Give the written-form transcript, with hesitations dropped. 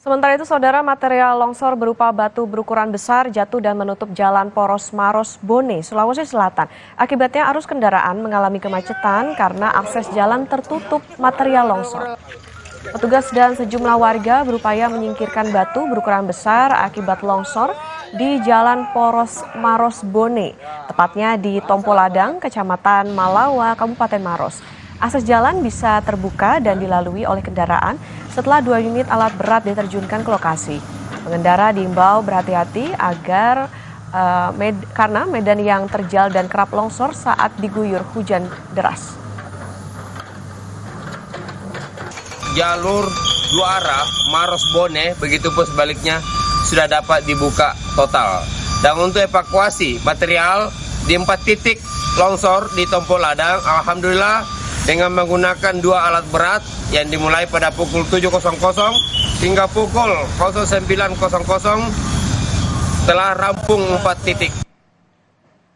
Sementara itu, saudara, material longsor berupa batu berukuran besar jatuh dan menutup jalan Poros Maros Bone, Sulawesi Selatan. Akibatnya arus kendaraan mengalami kemacetan karena akses jalan tertutup material longsor. Petugas dan sejumlah warga berupaya menyingkirkan batu berukuran besar akibat longsor di Jalan Poros Maros Bone, tepatnya di Tompo Ladang, Kecamatan Malawa, Kabupaten Maros. Akses jalan bisa terbuka dan dilalui oleh kendaraan setelah 2 unit alat berat diterjunkan ke lokasi. Pengendara diimbau berhati-hati karena medan yang terjal dan kerap longsor saat diguyur hujan deras. Jalur 2 arah Maros Bone, begitupun sebaliknya sudah dapat dibuka total. Dan untuk evakuasi material di 4 titik longsor di Tompo Ladang, alhamdulillah dengan menggunakan 2 alat berat yang dimulai pada pukul 7.00 hingga pukul 09.00 telah rampung 4 titik.